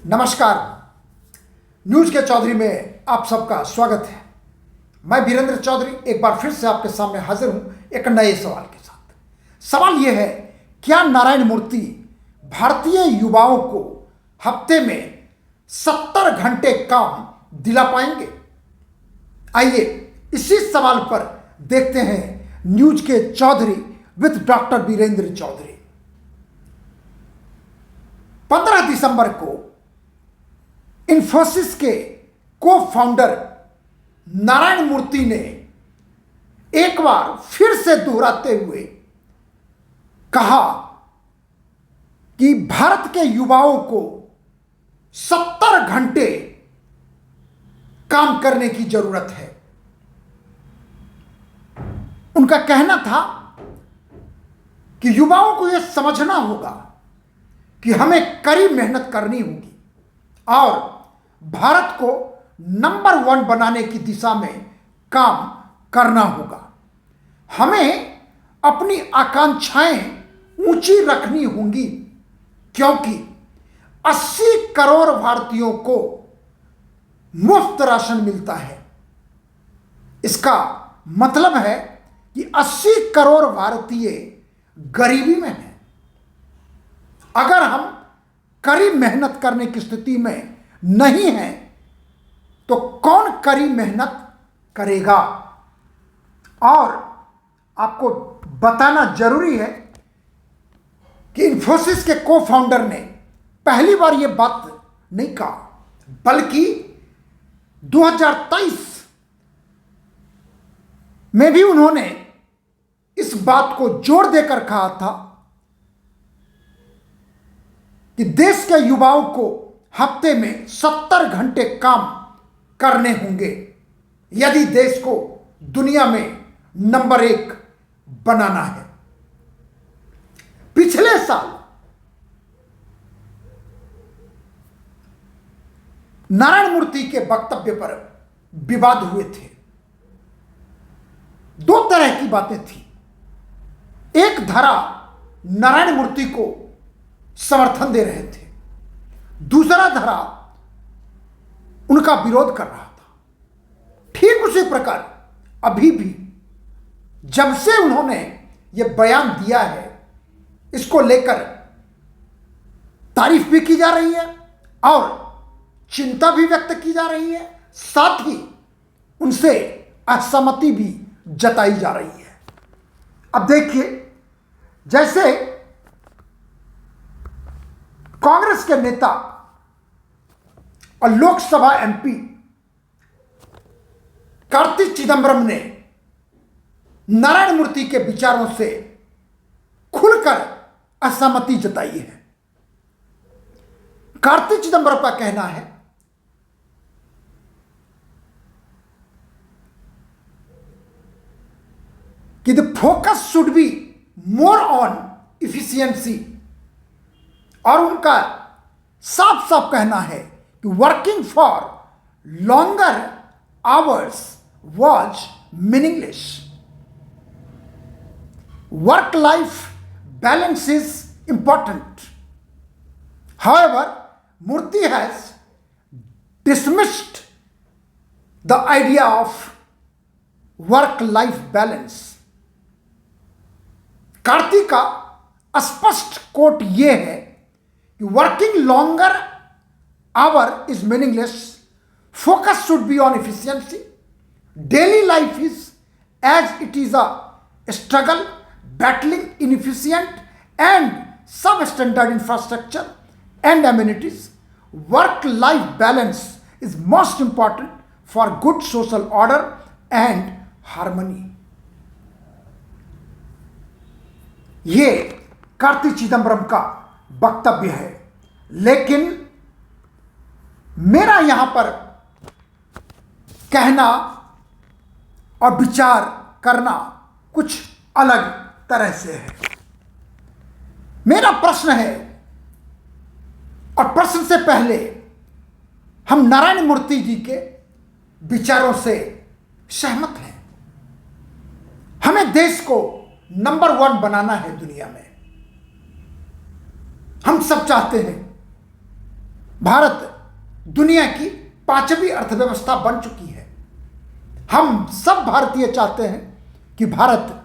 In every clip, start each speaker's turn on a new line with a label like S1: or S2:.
S1: नमस्कार। न्यूज के चौधरी में आप सबका स्वागत है। मैं वीरेंद्र चौधरी एक बार फिर से आपके सामने हाजिर हूं एक नए सवाल के साथ। सवाल यह है, क्या नारायण मूर्ति भारतीय युवाओं को हफ्ते में 70 घंटे काम दिला पाएंगे? आइए इसी सवाल पर देखते हैं न्यूज के चौधरी विद डॉक्टर वीरेंद्र चौधरी। 15 दिसंबर को इन्फोसिस के को फाउंडर नारायण मूर्ति ने एक बार फिर से दोहराते हुए कहा कि भारत के युवाओं को 70 घंटे काम करने की जरूरत है। उनका कहना था कि युवाओं को यह समझना होगा कि हमें कड़ी मेहनत करनी होगी और भारत को नंबर 1 बनाने की दिशा में काम करना होगा। हमें अपनी आकांक्षाएं ऊंची रखनी होंगी क्योंकि 80 करोड़ भारतीयों को मुफ्त राशन मिलता है। इसका मतलब है कि 80 करोड़ भारतीय गरीबी में हैं। अगर हम कड़ी मेहनत करने की स्थिति में नहीं है तो कौन कड़ी मेहनत करेगा? और आपको बताना जरूरी है कि इन्फोसिस के को फाउंडर ने पहली बार यह बात नहीं कहा, बल्कि 2023 में भी उन्होंने इस बात को जोर देकर कहा था कि देश के युवाओं को हफ्ते में 70 घंटे काम करने होंगे यदि देश को दुनिया में नंबर 1 बनाना है। पिछले साल नारायण मूर्ति के वक्तव्य पर विवाद हुए थे। 2 तरह की बातें थी। एक धारा नारायण मूर्ति को समर्थन दे रहे थे, दूसरा धारा उनका विरोध कर रहा था। ठीक उसी प्रकार अभी भी जब से उन्होंने यह बयान दिया है, इसको लेकर तारीफ भी की जा रही है और चिंता भी व्यक्त की जा रही है, साथ ही उनसे असहमति भी जताई जा रही है। अब देखिए, जैसे कांग्रेस के नेता और लोकसभा एमपी कार्ति चिदंबरम ने नारायण मूर्ति के विचारों से खुलकर असहमति जताई है। कार्ति चिदंबरम का कहना है कि the focus should be more on efficiency, और उनका साफ साफ कहना है कि working for longer hours was meaningless. Work life balance is important. However, Murthy has dismissed the idea of work life balance. Karti का स्पष्ट कोट यह है कि working longer hour is meaningless, focus should be on efficiency, daily life is as it is a struggle battling inefficient and substandard infrastructure and amenities. Work life balance is most important for good social order and harmony. ये कार्ति चिदंबरम का वक्तव्य है, लेकिन मेरा यहां पर कहना और विचार करना कुछ अलग तरह से है। मेरा प्रश्न है, और प्रश्न से पहले हम नारायण मूर्ति जी के विचारों से सहमत हैं। हमें देश को नंबर 1 बनाना है दुनिया में। हम सब चाहते हैं भारत दुनिया की 5वीं अर्थव्यवस्था बन चुकी है। हम सब भारतीय चाहते हैं कि भारत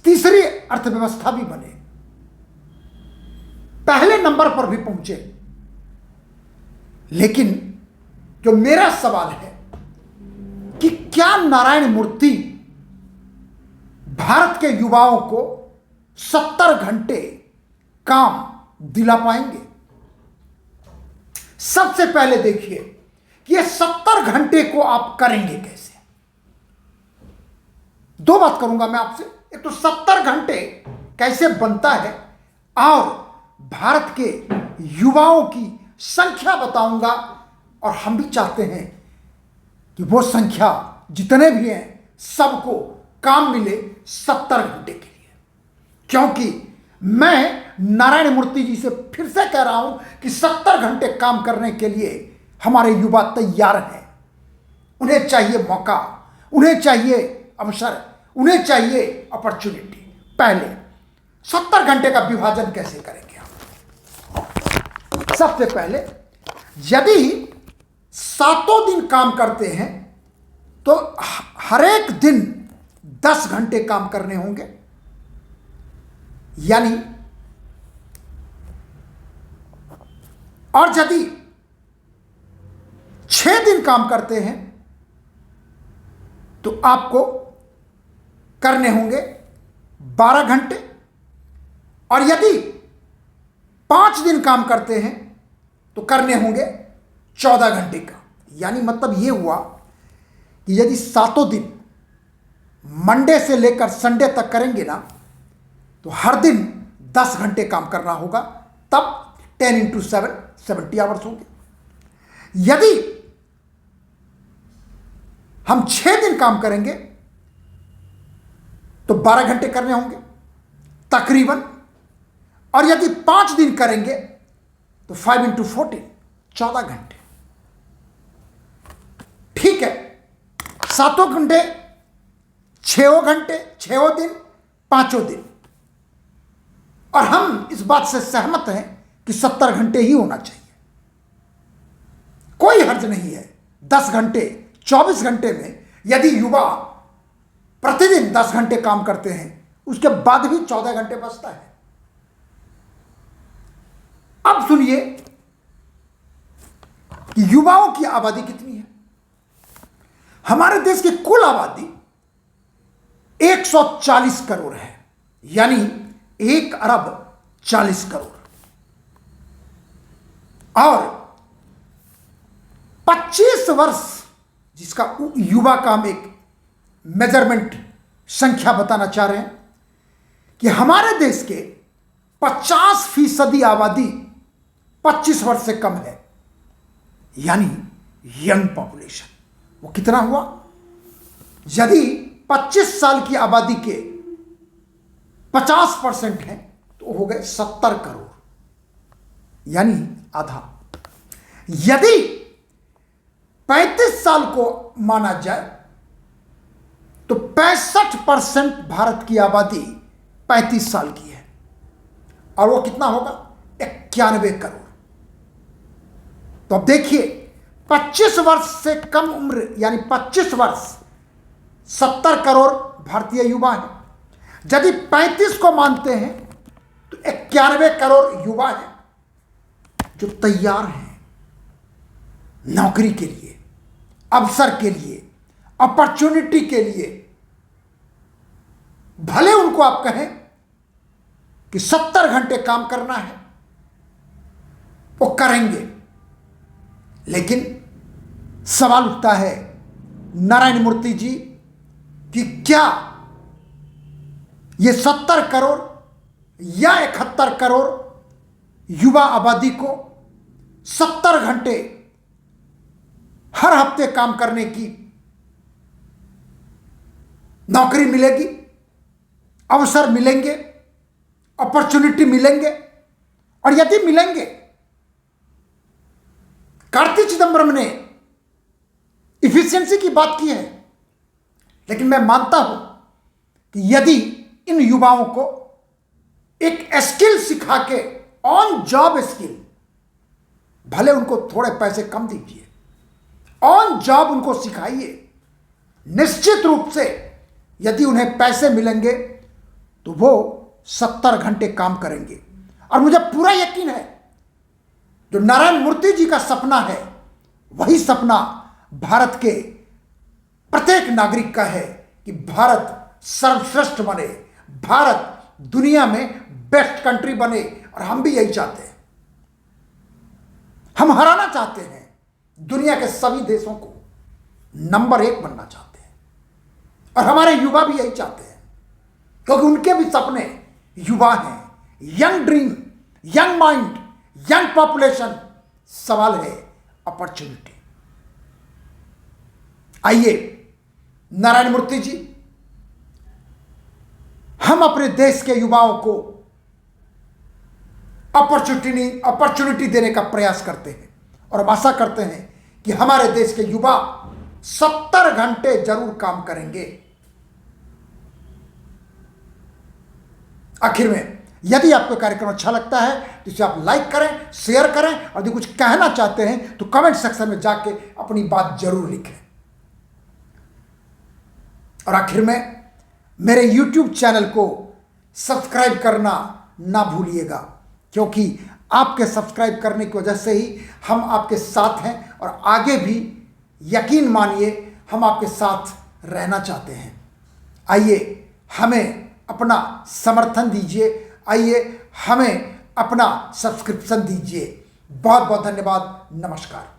S1: तीसरी अर्थव्यवस्था भी बने, पहले नंबर पर भी पहुंचे। लेकिन जो मेरा सवाल है कि क्या नारायण मूर्ति भारत के युवाओं को 70 घंटे काम दिला पाएंगे? सबसे पहले देखिए कि ये 70 घंटे को आप करेंगे कैसे। दो बात करूंगा मैं आपसे, एक तो 70 घंटे कैसे बनता है और भारत के युवाओं की संख्या बताऊंगा। और हम भी चाहते हैं कि वो संख्या जितने भी हैं सबको काम मिले 70 घंटे के लिए, क्योंकि मैं नारायण मूर्ति जी से फिर से कह रहा हूं कि 70 घंटे काम करने के लिए हमारे युवा तैयार हैं। उन्हें चाहिए मौका, उन्हें चाहिए अवसर, उन्हें चाहिए अपॉर्चुनिटी। पहले 70 घंटे का विभाजन कैसे करेंगे आप? सबसे पहले यदि 7 दिन काम करते हैं तो हर एक दिन 10 घंटे काम करने होंगे, यानी और यदि 6 दिन काम करते हैं तो आपको करने होंगे 12 घंटे। और यदि 5 दिन काम करते हैं तो करने होंगे 14 घंटे का। यानी मतलब ये हुआ कि यदि 7 दिन मंडे से लेकर संडे तक करेंगे ना तो हर दिन 10 घंटे काम करना होगा, तब 10 × 7 70 आवर्स होंगे। यदि हम 6 दिन काम करेंगे तो 12 घंटे करने होंगे तकरीबन। और यदि 5 दिन करेंगे तो 5 × 14 14 घंटे। ठीक है, 7 घंटे, 6 घंटे, 6 दिन, 5 दिन। और हम इस बात से सहमत हैं कि 70 घंटे ही होना चाहिए, कोई हर्ज नहीं है। 10 घंटे 24 घंटे में यदि युवा प्रतिदिन 10 घंटे काम करते हैं उसके बाद भी 14 घंटे बचता है। अब सुनिए कि युवाओं की आबादी कितनी है। हमारे देश की कुल आबादी 140 करोड़ है, यानी 1 अरब 40 करोड़। और 25 वर्ष, जिसका युवा का हम एक मेजरमेंट संख्या बताना चाह रहे हैं कि हमारे देश के 50% आबादी 25 वर्ष से कम है, यानी यंग पॉपुलेशन। वो कितना हुआ? यदि 25 साल की आबादी के 50% हैं तो हो गए 70 करोड़, यानी आधा। यदि 35 साल को माना जाए तो 65% भारत की आबादी 35 साल की है, और वो कितना होगा? 91 करोड़। तो अब देखिए, 25 वर्ष से कम उम्र यानी 25 वर्ष 70 करोड़ भारतीय युवा हैं। यदि 35 को मानते हैं तो 91 करोड़ युवा हैं जो तैयार हैं नौकरी के लिए, अवसर के लिए, अपॉर्चुनिटी के लिए। भले उनको आप कहें कि 70 घंटे काम करना है, वो करेंगे, लेकिन सवाल उठता है नारायण मूर्ति जी कि क्या ये 70 करोड़ या 71 करोड़ युवा आबादी को 70 घंटे हर हफ्ते काम करने की नौकरी मिलेगी, अवसर मिलेंगे, अपॉर्चुनिटी मिलेंगे? और यदि मिलेंगे, कार्ति चिदंबरम ने इफिशिएंसी की बात की है, लेकिन मैं मानता हूं कि यदि इन युवाओं को एक स्किल सिखा के, ऑन जॉब स्किल भले उनको थोड़े पैसे कम दीजिए, ऑन जॉब उनको सिखाइए। निश्चित रूप से यदि उन्हें पैसे मिलेंगे तो वो 70 घंटे काम करेंगे। और मुझे पूरा यकीन है जो नारायण मूर्ति जी का सपना है वही सपना भारत के प्रत्येक नागरिक का है कि भारत सर्वश्रेष्ठ बने, भारत दुनिया में बेस्ट कंट्री बने। और हम भी यही चाहते हैं। हम हराना चाहते हैं दुनिया के सभी देशों को, नंबर 1 बनना चाहते हैं। और हमारे युवा भी यही चाहते हैं, क्योंकि उनके भी सपने युवा हैं। Young dream, young mind, young population. सवाल है अपॉर्चुनिटी। आइए नारायण मूर्ति जी, हम अपने देश के युवाओं को अपॉर्चुनिटी देने का प्रयास करते हैं। और हम आशा करते हैं कि हमारे देश के युवा 70 घंटे जरूर काम करेंगे। आखिर में यदि आपको कार्यक्रम अच्छा लगता है तो इसे आप लाइक करें, शेयर करें, और यदि कुछ कहना चाहते हैं तो कमेंट सेक्शन में जाके अपनी बात जरूर लिखें। और आखिर में मेरे YouTube चैनल को सब्सक्राइब करना ना भूलिएगा, क्योंकि आपके सब्सक्राइब करने की वजह से ही हम आपके साथ हैं और आगे भी यकीन मानिए हम आपके साथ रहना चाहते हैं। आइए हमें अपना समर्थन दीजिए, आइए हमें अपना सब्सक्रिप्शन दीजिए। बहुत बहुत धन्यवाद। नमस्कार।